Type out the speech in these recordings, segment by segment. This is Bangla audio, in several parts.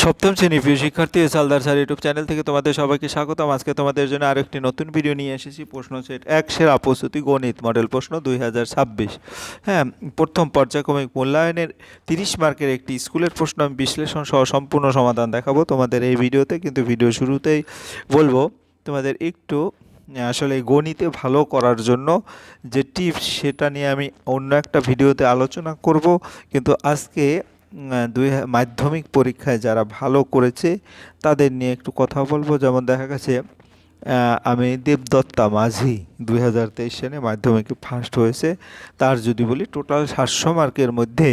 সপ্তম শ্রেণী প্রিয় শিক্ষার্থী সালদার স্যার ইউটিউব চ্যানেল থেকে তোমাদের সবাইকে স্বাগতম। আজকে তোমাদের জন্য আরেকটি নতুন ভিডিও নিয়ে এসেছি। প্রশ্ন সেট 1 সেরা প্রস্তুতি গণিত মডেল প্রশ্ন 2026। হ্যাঁ, প্রথম পর্যায়ক্রমিক মূল্যায়নের 30 মার্কের একটি স্কুলের প্রশ্ন আমি বিশ্লেষণ সহ সম্পূর্ণ সমাধান দেখাবো তোমাদের এই ভিডিওতে। কিন্তু ভিডিও শুরুতেই বলবো তোমাদের একটু আসলে গণিতে ভালো করার জন্য যে টিপস সেটা নিয়ে আমি অন্য একটা ভিডিওতে আলোচনা করব। কিন্তু আজকে মাধ্যমিক পরীক্ষায় যারা ভালো করেছে তাদের নিয়ে একটু কথা বলবো। যেমন দেখা গেছে আমি দেবদত্তা মাঝি 2023 সালে মাধ্যমিকে ফার্স্ট হয়েছে। তার যদি বলি টোটাল 700 মার্কের মধ্যে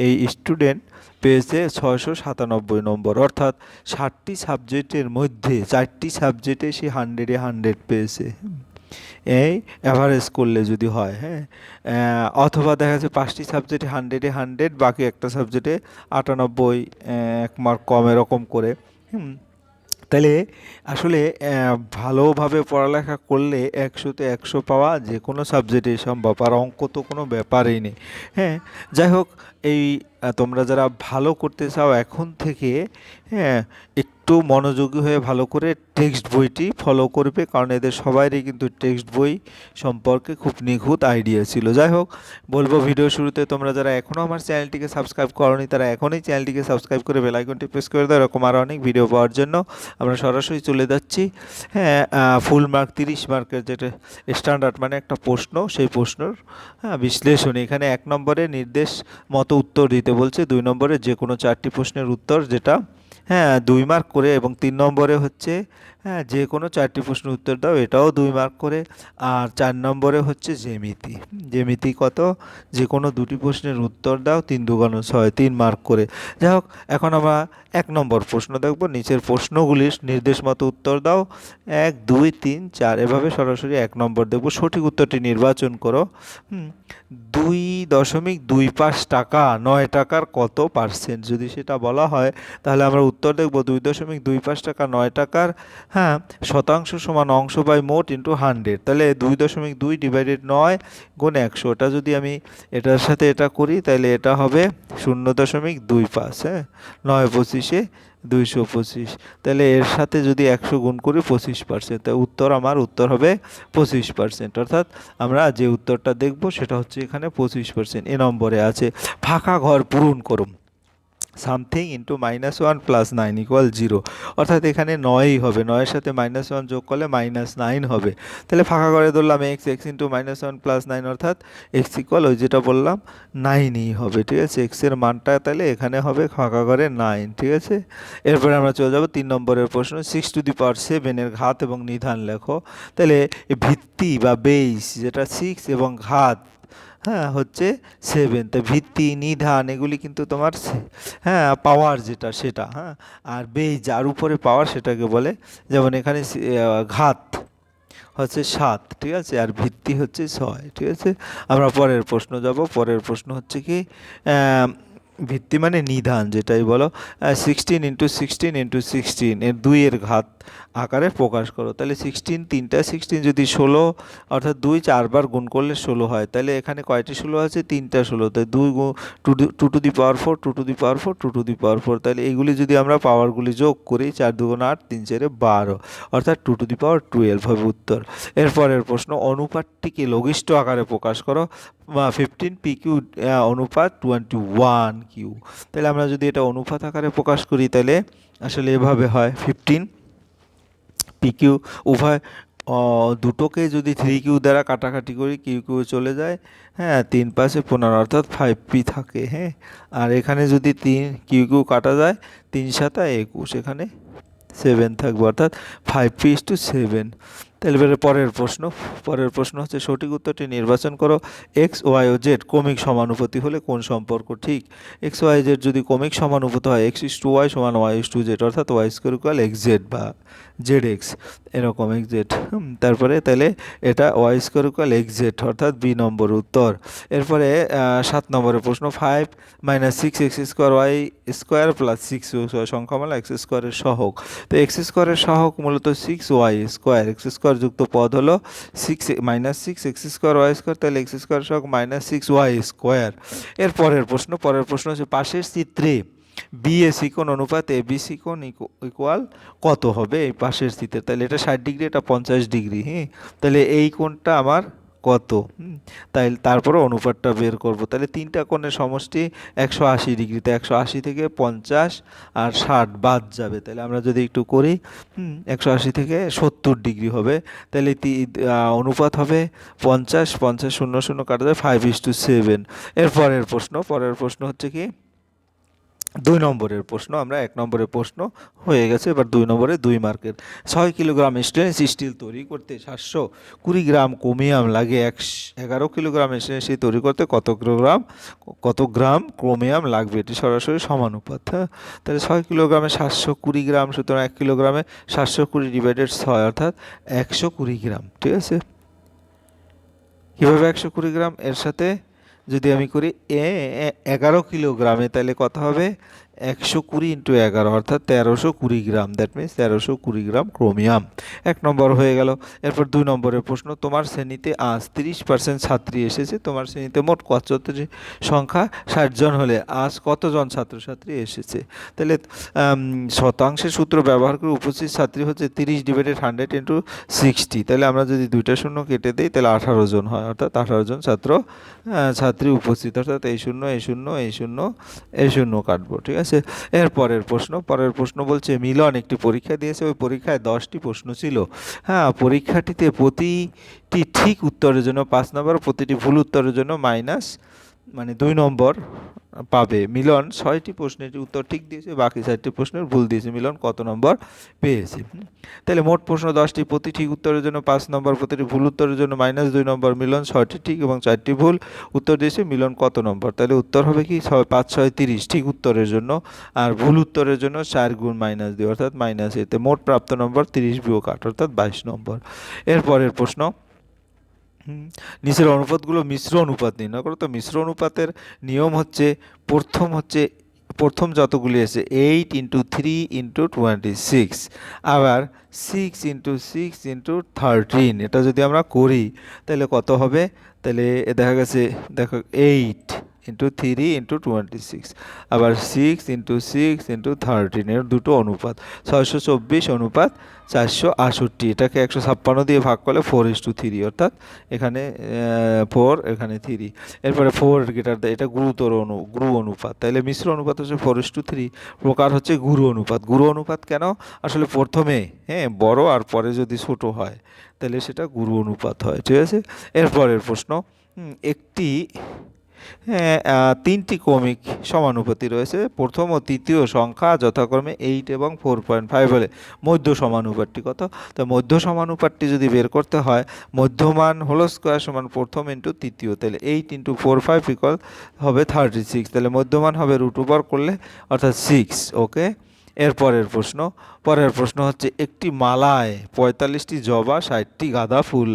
এই স্টুডেন্ট পেয়েছে 697 নম্বর, অর্থাৎ 60টি সাবজেক্টের মধ্যে 4টি সাবজেক্টে সে 100-এ 100 পেয়েছে। এই অ্যাভারেজ করলে যদি হয়, হ্যাঁ, অথবা দেখা যাচ্ছে 5টি সাবজেক্টে 100-এ 100, বাকি একটা সাবজেক্টে 98, 1 মার্ক কম, এরকম করে। তাহলে আসলে ভালোভাবে পড়ালেখা করলে 100-তে 100 পাওয়া যে কোনো সাবজেক্টেই সম্ভব, আর অঙ্ক তো কোনো ব্যাপারই নেই। হ্যাঁ, যাই হোক, এই তোমরা যারা ভালো করতে চাও এখন থেকে, হ্যাঁ, একটু মনোযোগী হয়ে ভালো করে টেক্সট বইটি ফলো করবে, কারণ এদের সবাইরই কিন্তু টেক্সট বই সম্পর্কে খুব নিখুঁত আইডিয়া ছিল। যাই হোক, বলবো ভিডিও শুরুতে তোমরা যারা এখনও আমার চ্যানেলটিকে সাবস্ক্রাইব করোনি তারা এখনই চ্যানেলটিকে সাবস্ক্রাইব করে বেল আইকনটি প্রেস করে দাও। এরকম আরও অনেক ভিডিও পাওয়ার জন্য আমরা সরাসরি চলে যাচ্ছি। হ্যাঁ, ফুল মার্ক 30 মার্কের যেটা স্ট্যান্ডার্ড মানে একটা প্রশ্ন, সেই প্রশ্নর বিশ্লেষণ। এখানে 1 নম্বরে নির্দেশ মতো উত্তর দিতে বলছে, 2 নম্বরে যে কোনো 4টি প্রশ্নের উত্তর, যেটা 2 মার্ক করে, এবং 3 নম্বরে হচ্ছে যে কোনো 4টি প্রশ্নের উত্তর দাও, এটাও 2 মার্ক করে। আর 4 নম্বরে হচ্ছে জ্যামিতি। জ্যামিতি কত? যে কোনো 2টি প্রশ্নের উত্তর দাও, 3 দুগুণ 6, 3 মার্ক করে। যাই হোক, এখন আমরা 1 নম্বর প্রশ্ন দেখব। নিচের প্রশ্নগুলির নির্দেশ মতো উত্তর দাও, 1, 2, 3, 4, এভাবে সরাসরি 1 নম্বর দেখব। সঠিক উত্তরটি নির্বাচন করো। 2.25 টাকা 9 টাকার কত পার্সেন্ট? যদি সেটা বলা হয় তাহলে আমরা উত্তর দেখব 2.25 টাকা 9 টাকার, শতাংশ সমান অংশ বাই মোট ইন্টু 100। তাহলে 2.2 ডিভাইডেড 9 গুণ 100, ওটা যদি আমি এটার সাথে এটা করি তাহলে এটা হবে 0.25। হ্যাঁ, 9 25 225, তাহলে এর সাথে যদি 100 গুণ করি 25%, তাই আমার উত্তর হবে 25%। অর্থাৎ আমরা যে উত্তরটা দেখব সেটা হচ্ছে এখানে 25%। এ নম্বরে আছে ফাঁকা ঘর পূরণ করুন। সামথিং ইন্টু -1 + 9 = 0, অর্থাৎ এখানে 9ই হবে। 9-এর সাথে -1 যোগ করলে -9 হবে। তাহলে ফাঁকা ঘরে ধরলাম x ইন্টু -1 + 9, অর্থাৎ x = ওই যেটা বললাম 9ই হবে। ঠিক আছে, x এর মানটা তাহলে এখানে হবে ফাঁকা ঘরে 9। ঠিক আছে, এরপরে আমরা চলে যাব 3 নম্বরের প্রশ্ন। 6⁷ এর ঘাত এবং নিধান লেখো। তাহলে ভিত্তি বা বেস যেটা 6 এবং ঘাত হচ্ছে 7, তো ভিত্তি নিধান এগুলি কিন্তু তোমার পাওয়ার যেটা সেটা, আর বেজ যার উপরে পাওয়ার সেটাকে বলে। যেমন এখানে ঘাত হচ্ছে 7, ঠিক আছে, আর ভিত্তি হচ্ছে 6। ঠিক আছে, আমরা পরের প্রশ্ন যাব। পরের প্রশ্ন হচ্ছে কি, ভিত্তি মানে নিধান যেটাই বলো। 16 × 16 × 16 এর 2 এর ঘাত আকারে প্রকাশ করো। তাহলে 16 3টা 16 যদি 16, অর্থাৎ 2 4বার গুণ করলে 16 হয়। তাহলে এখানে কয়টি 16 আছে? 3টা 16। তাই 2 2 to the power 4 2 to the power 4 2 to the power 4। তাহলে এইগুলি যদি আমরা পাওয়ারগুলি যোগ করি, 4 2 8 3 4 12, অর্থাৎ 2 টু দি পাওয়ার 12 হবে উত্তর। এরপরের প্রশ্ন, অনুপাতটিকে লঘিষ্ঠ আকারে প্রকাশ করো। 15 PQ অনুপাত 21Q। তাহলে আমরা যদি এটা অনুপাত আকারে প্রকাশ করি তাহলে আসলে এভাবে হয়, 15 PQ উভয় দুটোকে যদি 3Q দ্বারা কাটাকাটি করি, QQ চলে যায়, 3 5 15, অর্থাৎ 5P থাকে। হ্যাঁ, আর এখানে যদি 3 QQ কাটা যায়, 3 7 21, এখানে 7 থাকবে, অর্থাৎ 5P/7। তাহলে এবারে পরের প্রশ্ন হচ্ছে সঠিক উত্তরটি নির্বাচন করো। x y ও z ক্রমিক সমানুপাতি হলে কোন সম্পর্ক ঠিক? x y z যদি ক্রমিক সমানুপাতি হয়, x/y = y/z, অর্থাৎ y² = xz বা zx, এরকম xz। তারপরে তাহলে এটা y² = xz, অর্থাৎ b নম্বর উত্তর। এরপরে 7 নম্বরের প্রশ্ন, 5 - 6x² y² + 6y সংখ্যামালা x² এর সহগ। তো x² এর সহগ মূলত 6y², x² যুক্ত পদ হলো 6 - 6x² y², তাহলে x² সহগ -6y²। এর পরের প্রশ্ন হচ্ছে পাশের চিত্রে বিএসি কোণ অনুপাত এবিসি কোণ ইকুয়াল কত হবে এই পাশের চিত্রে, তাহলে এটা 60 ডিগ্রি, এটা 50 ডিগ্রি। হ্যাঁ, তাহলে এই কোণটা আমার কত, তাই তারপরে অনুপাতটা বের করব। তাহলে তিনটা কোণের সমষ্টি 180 ডিগ্রি, তো 180 থেকে 50 আর 60 বাদ যাবে। তাহলে আমরা যদি একটু করি, 180 থেকে 70 ডিগ্রি হবে। তাহলে অনুপাত হবে 50, 50 শূন্য শূন্য কাটা যায়, 5:7। পরের প্রশ্ন হচ্ছে কি 2 নম্বরের প্রশ্ন। আমরা 1 নম্বরের প্রশ্ন হয়ে গেছে, এবার 2 নম্বরে 2 মার্কের। 6 কিলোগ্রাম স্টেনলেস স্টিল তৈরি করতে 720 গ্রাম ক্রোমিয়াম লাগে। 11 কিলোগ্রাম স্টেনলেস স্টিল তৈরি করতে কত গ্রাম ক্রোমিয়াম লাগবে? এটি সরাসরি সমানুপাত। হ্যাঁ, তাহলে 6 কিলোগ্রামে 720 গ্রাম, সুতরাং 1 কিলোগ্রামে 720 ডিভাইডেড 6 অর্থাৎ 120 গ্রাম। ঠিক আছে, কীভাবে 120 গ্রাম? এর সাথে যদি আমি করি 11 কিলোগ্রামে, তাহলে কত হবে? 120 × 11 অর্থাৎ 1320 gram. That means 1320 gram chromium. 1 number হয়ে গেল। এরপর 2 নম্বরের প্রশ্ন। তোমার শ্রেণীতে আজ 30% ছাত্রী এসেছে। তোমার শ্রেণীতে মোট ছাত্রী সংখ্যা 60 জন হলে আজ কতজন ছাত্রছাত্রী এসেছে? তাহলে শতাংশের সূত্র ব্যবহার করে উপস্থিত ছাত্রী হচ্ছে 30 ডিভাইডেড 100 × 60। তাহলে আমরা যদি 2টা শূন্য কেটে দিই, তাহলে 18 জন হয়, অর্থাৎ 18 জন ছাত্রী উপস্থিত, অর্থাৎ এই শূন্য এই শূন্য এই শূন্য এই শূন্য কাটবো। ঠিক আছে, পরের প্রশ্ন বলছে মিলন একটি পরীক্ষা দিয়েছে, ওই পরীক্ষায় 10টি প্রশ্ন ছিল। হ্যাঁ, পরীক্ষাটিতে প্রতিটি ঠিক উত্তরের জন্য 5 নম্বর, প্রতিটি ভুল উত্তরের জন্য মানে 2 নম্বর পাবে। মিলন 6টি প্রশ্নের উত্তর ঠিক দিয়েছে, বাকি 4টি প্রশ্নের ভুল দিয়েছে। মিলন কত নম্বর পেয়েছে? তাহলে মোট প্রশ্ন 10টি, প্রতি ঠিক উত্তরের জন্য 5 নম্বর, প্রতিটি ভুল উত্তরের জন্য -2 নম্বর। মিলন 6টি ঠিক এবং 4টি ভুল উত্তর দিয়েছে। মিলন কত নম্বর? তাহলে উত্তর হবে কি 5 6 30 ঠিক উত্তরের জন্য, আর ভুল উত্তরের জন্য 4 গুণ -2 অর্থাৎ -8। মোট প্রাপ্ত নম্বর 30 বিয়োগ 8 অর্থাৎ 22 নম্বর। এরপরের প্রশ্ন, নিচের অনুপাতগুলো মিশ্র অনুপাত নির্ণয় করো। তো মিশ্র অনুপাতের নিয়ম হচ্ছে প্রথম যতগুলি আছে 8 × 3 × 26, আবার 6 × 6 × 13। এটা যদি আমরা করি তাহলে কত হবে? তাহলে দেখা গেছে, দেখো 8 × 3 × 26, আবার 6 × 6 × 13, এর দুটো অনুপাত 624 অনুপাত 468। এটাকে 156 দিয়ে ভাগ করলে 4:3, অর্থাৎ এখানে 4 এখানে 3। এরপরে 4 গ্রেটার দেয়, এটা গুরু অনুপাত। তাহলে মিশ্র অনুপাত হচ্ছে 4:3, প্রকার হচ্ছে গুরু অনুপাত। গুরু অনুপাত কেন? আসলে প্রথমে বড় আর পরে যদি ছোট হয় তাহলে সেটা গুরু অনুপাত হয়। ঠিক আছে, এরপরের প্রশ্ন, একটি 3টি ক্রমিক সমানুপাতি রয়েছে। প্রথম ও তৃতীয় সংখ্যা যথাক্রমে 8 এবং 4.5 হলে মধ্য সমানুপাতটি কত? তো মধ্য সমানুপাতটি যদি বের করতে হয়, মধ্যমান হোল স্কোয়ার সমান প্রথম ইন্টু তৃতীয়, তাহলে 8 × 4 5 ইকুয়াল হবে 36। তাহলে মধ্যমান হবে √ওভার করলে অর্থাৎ 6। ওকে, পরের প্রশ্ন হচ্ছে একটি মালায় 45টি জবা 60টি গাঁদা ফুল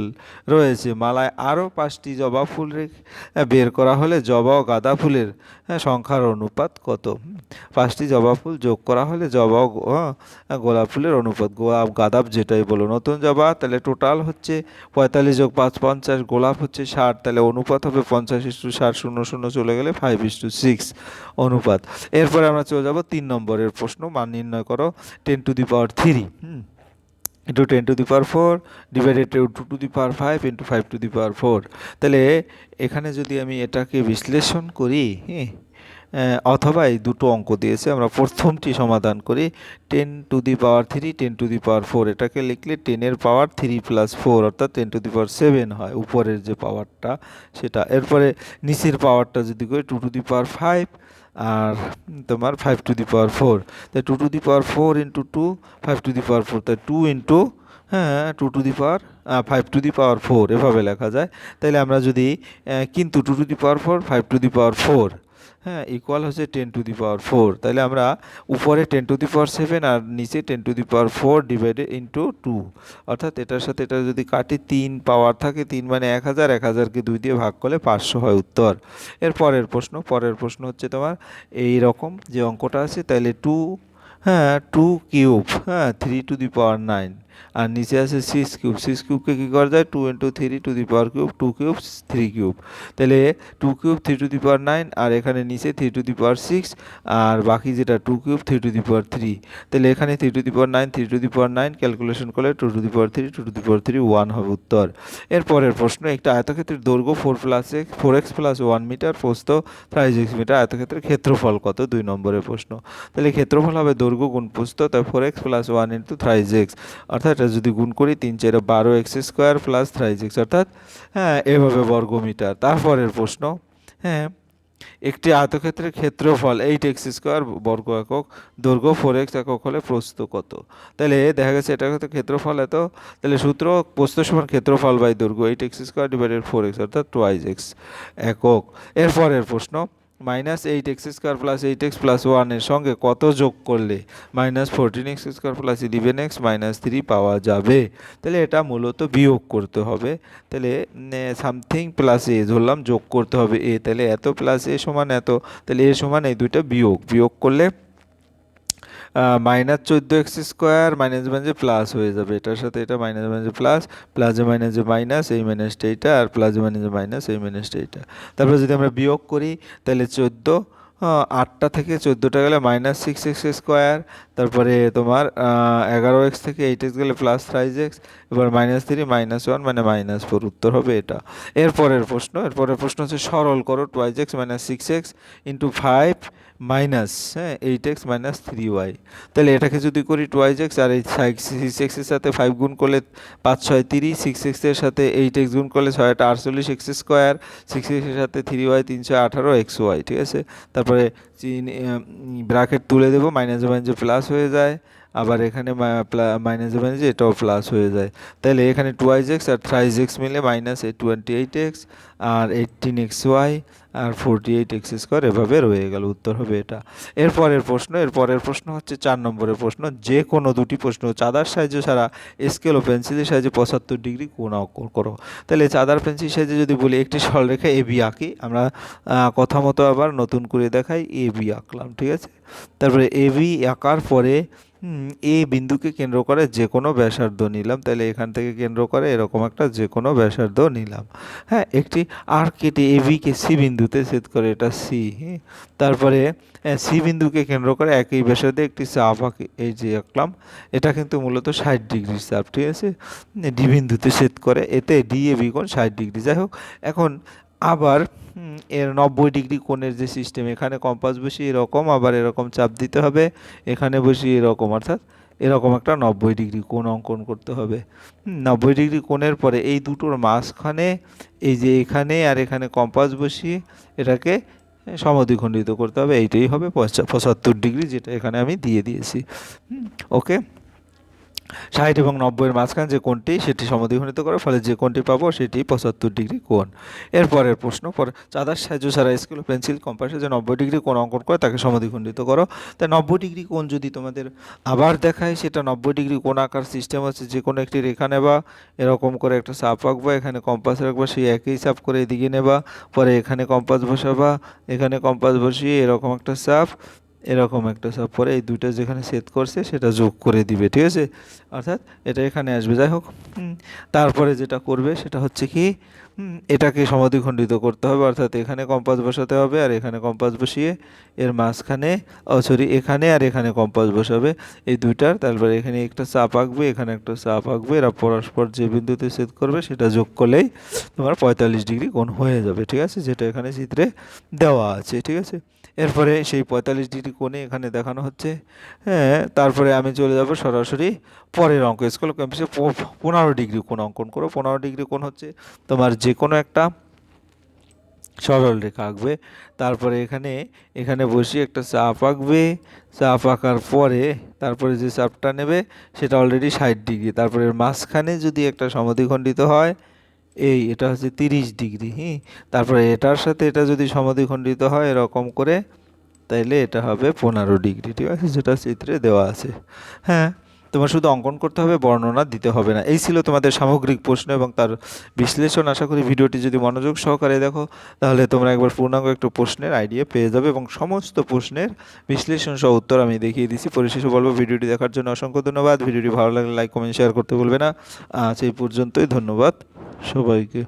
রয়েছে। মালায় আরও 5টি জবা ফুল বের করা হলে জবা ও গাঁদা ফুলের সংখ্যার অনুপাত কত? 5টি জবা ফুল যোগ করা হলে জবা ও গোলাপ ফুলের অনুপাত, গাঁদাপ যেটাই বলো। নতুন জবা, তাহলে টোটাল হচ্ছে 45 যোগ 5 50, গোলাপ হচ্ছে 60, তাহলে অনুপাত হবে 50:60, 0 0 চলে গেলে 5:6 অনুপাত। এরপরে আমরা চলে যাব 3 নম্বরের প্রশ্ন। মান নির্ণয় করো 10⁻³ × 10⁻⁴ ডিভাইডেড 2⁵ × 5⁴। তাহলে এখানে যদি আমি এটাকে বিশ্লেষণ করি, অথবা এই দুটো অঙ্ক দিয়েছে, আমরা প্রথমটি সমাধান করি। 10⁻³ 10⁻⁴, এটাকে লিখলে 10 এর পাওয়ার 3 + 4 অর্থাৎ 10⁻7 হয়, উপরের যে পাওয়ারটা সেটা। এরপরে নিচের পাওয়ারটা যদি করি 2⁵, আর তোমার 5⁴, তাই 2⁴ × 2 5⁴, তাই 2 × 5⁴ এভাবে লেখা যায়। তাইলে আমরা যদি কিন্তু 2⁴ 5⁴, ইকুয়াল হচ্ছে 10⁴। তাহলে আমরা উপরে 10⁻7 আর নিচে 10⁻4 ডিভাইডেড ইন্টু 2, অর্থাৎ এটার সাথে এটা যদি কাটি 3 পাওয়ার থাকে, 3 মানে 1000, 1000কে 2 দিয়ে ভাগ করলে 500 হয় উত্তর। পরের প্রশ্ন হচ্ছে তোমার এই রকম যে অঙ্কটা আছে, তাহলে 2 কিউব 3⁹ আর নিচে আছে 6 কিউব, 6 কিউবকে কী করা যায় 2 × 3 two the power cube, 2 cube 3 cube, তাহলে 2 কিউব 3 টু দি পাওয়ার 9, আর এখানে নিচে 3 টু দি পাওয়ার 6, আর বাকি যেটা 2 কিউব 3 টু দি পাওয়ার 3, তাহলে এখানে 3 two the power 9, 3 two the power 9 calculation করলে 2 to the power 3, 2 to the পাওয়ার 3 1 হবে উত্তর। এরপরের প্রশ্ন, একটা আয়তক্ষেত্রের দৈর্ঘ্য 4x প্লাস 1 মিটার, প্রস্থ 5x মিটার, আয়তক্ষেত্রের ক্ষেত্রফল কত? 2 নম্বরের প্রশ্ন। তাহলে ক্ষেত্রফল হবে দৈর্ঘ্য গুণ প্রস্থ, তাই 4x প্লাস 1 ইন্টু 5x, অর্থাৎ এটা যদি গুণ করি 3 4 12x স্কোয়ার প্লাস 5x, অর্থাৎ হ্যাঁ এভাবে বর্গমিটার। তারপরের প্রশ্ন, হ্যাঁ একটি আয়তক্ষেত্রের ক্ষেত্রফল 8x স্কোয়ার বর্গ একক, দৈর্ঘ্য 4x একক হলে প্রস্থ কত? তাহলে দেখা গেছে এটা হয়তো ক্ষেত্রফল এত, তাহলে সূত্র প্রস্থ সমান ক্ষেত্রফল বাই দৈর্ঘ্য, 8x স্কোয়ার ডিভাইডেড 4x, অর্থাৎ 2x একক। এরপরের প্রশ্ন, -8x square plus 8x plus 1 এর সঙ্গে কত যোগ করলে -14x square plus 11x minus 3 পাওয়া যাবে? তাহলে এটা মূলত বিয়োগ করতে হবে। তাহলে সামথিং প্লাস এ ধরলাম, যোগ করতে হবে এ, তাহলে এত প্লাস এ সমান এত, তাহলে এ সমান এই দুইটা বিয়োগ করলে -14x স্কোয়ার মাইনাস মাইনাসে প্লাস হয়ে যাবে, এটার সাথে এটা মাইনাস মাইনাসে প্লাস, প্লাসে মাইনাসে মাইনাস, এই মাইনাসটা এইটা, আর প্লাসে মাইনাসে মাইনাস, এই মাইনাসটা এইটা। তারপরে যদি আমরা বিয়োগ করি তাহলে 14, 8টা থেকে 14টা গেলে -6x স্কোয়ার, তারপরে তোমার 11x থেকে 8x গেলে প্লাস 5x, এবার -3 -1 মানে -4, উত্তর হবে এটা। এরপরের প্রশ্ন হচ্ছে সরল করো 2x minus 6x into 5 minus 8x minus 3y। তাহলে এটাকে যদি করি 2x, আর এই 6x এর সাথে 5 গুণ করলে 5 6 30, 6x এর সাথে 8x গুণ করলে 6 8 48x স্কোয়ার, 6x এর সাথে 3y 3 6 18xy, ঠিক আছে। তারপরে ব্র্যাকেট তুলে দেবো, মাইনাসে মাইনাসে প্লাস হয়ে যায়, আবার এখানে মাইনাসে মাইনাসে এটাও প্লাস হয়ে যায়, তাহলে এখানে 2x আর 3x মিলে -28x আর 18xy আর 48x স্কোয়ার এভাবে রয়ে গেল, উত্তর হবে এটা। এরপরের প্রশ্ন হচ্ছে 4 নম্বরের প্রশ্ন, যে কোনো দুটি প্রশ্ন চাঁদার সাহায্য ছাড়া স্কেল ও পেন্সিলের সাহায্যে 75 ডিগ্রি কোণ অঙ্কন করো। তাহলে চাঁদার পেন্সিল সাহায্যে যদি বলি একটি সরলরেখা এবি আঁকি, আমরা কথা মতো আবার নতুন করে দেখাই, এবি আঁকলাম, ঠিক আছে। তারপরে এবি আঁকার পরে এ বিন্দুকে কেন্দ্র করে যে কোনো ব্যাসার্ধ নিলাম, তাহলে এখান থেকে কেন্দ্র করে এরকম একটা যে কোনো ব্যাসার্ধ নিলাম। হ্যাঁ, একটি আর কেটে এবিকে সি বিন্দুতে ছেদ করে, এটা সি। তারপরে সি বিন্দুকে কেন্দ্র করে একই ব্যাসার্ধে একটি চাপ আঁকি, এই যে আঁকলাম, এটা কিন্তু মূলত 60 ডিগ্রির চাপ, ঠিক আছে। ডি বিন্দুতে ছেদ করে, এতে ডি এ বি কোণ 60 ডিগ্রি। যাই হোক, এখন আবার এর 90 ডিগ্রি কোণের যে সিস্টেম, এখানে কম্পাস বসিয়ে এরকম, আবার এরকম চাপ দিতে হবে, এখানে বসিয়ে এরকম, অর্থাৎ এরকম একটা 90 ডিগ্রি কোণ অঙ্কন করতে হবে। 90 ডিগ্রি কোণের পরে এই দুটোর মাঝখানে, এই যে এখানে আর এখানে কম্পাস বসিয়ে এটাকে সমদ্বিখণ্ডিত করতে হবে, এইটাই হবে 75 ডিগ্রি, যেটা এখানে আমি দিয়ে দিয়েছি। ওকে, 60 এবং 90 এর মাঝখানে যে কোণটি, সেটি সমদ্বিখণ্ডিত করে, ফলে যে কোণটি পাবো সেটি 75 ডিগ্রি কোণ। এরপরের প্রশ্ন, চাঁদার সাহায্য ছাড়া স্কেল ও পেন্সিল কম্পাসে যে 90 ডিগ্রি কোণ অঙ্কন করে তাকে সমদ্বিখণ্ডিত করো। তাই 90 ডিগ্রি কোণ যদি তোমাদের আবার দেখায়, সেটা 90 ডিগ্রি কোণ আঁকার সিস্টেম হচ্ছে, যে কোনো একটি রেখা নেবা, এরকম করে একটা চাপ আঁকবা, এখানে কম্পাস রাখবা, সেই একই চাপ করে এদিকে নেবা, পরে এখানে কম্পাস বসাবা, এখানে কম্পাস বসিয়ে এরকম একটা চাপ, এরকম একটা চাপ, পরে এই দুটো যেখানে ছেদ করছে সেটা যোগ করে দিবে, ঠিক আছে, অর্থাৎ এটা এখানে আসবে। যাই হোক, তারপরে যেটা করবে সেটা হচ্ছে কি, এটাকে সমদ্বিখণ্ডিত করতে হবে, অর্থাৎ এখানে কম্পাস বসাতে হবে, আর এখানে কম্পাস বসিয়ে এর মাঝখানে, এখানে আর এখানে কম্পাস বসাবে এই দুইটার, তারপরে এখানে একটা চাপ আঁকবে, এখানে একটা চাপ আঁকবে, এরা পরস্পর যে বিন্দুতে ছেদ করবে সেটা যোগ করলেই তোমার 45 ডিগ্রি কোণ হয়ে যাবে, ঠিক আছে, যেটা এখানে চিত্রে দেওয়া আছে, ঠিক আছে। এরপরে সেই 45 ডিগ্রি কোণে এখানে দেখানো হচ্ছে। হ্যাঁ, তারপরে আমি চলে যাব সরাসরি পরের অঙ্ক, স্কেল ও কম্পাসে 15 ডিগ্রি কোণ অঙ্কন করো। 15 ডিগ্রি কোণ হচ্ছে তোমার যে কোনো একটা সরল রেখা আঁকবে, তারপরে এখানে বসিয়ে একটা চাপ আঁকবে, চাপ আঁকার পরে তারপরে যে চাপটা নেবে সেটা অলরেডি 60 ডিগ্রি, তারপরে মাঝখানে যদি একটা সমদ্বিখণ্ডিত হয়, এটা হচ্ছে 30 ডিগ্রি, তারপরে এটার সাথে এটা যদি সমদ্বিখণ্ডিত হয় এরকম করে, তাইলে এটা হবে 15 ডিগ্রি, ঠিক আছে, যেটা চিত্রে দেওয়া আছে। হ্যাঁ, তোমার শুধু অঙ্কন করতে হবে, বর্ণনা দিতে হবে না। এই ছিল তোমাদের সামগ্রিক প্রশ্ন এবং তার বিশ্লেষণ। আশা করি ভিডিওটি যদি মনোযোগ সহকারে দেখো তাহলে তোমরা একবার পূর্ণাঙ্গ একটা প্রশ্নের আইডিয়া পেয়ে যাবে এবং সমস্ত প্রশ্নের বিশ্লেষণ সহ উত্তর আমি দেখিয়ে দিচ্ছি। পরিশেষে বলবো ভিডিওটি দেখার জন্য অসংখ্য ধন্যবাদ। ভিডিওটি ভালো লাগলে লাইক কমেন্ট শেয়ার করতে ভুলবে না। আজ এই পর্যন্তই, ধন্যবাদ সবাইকে।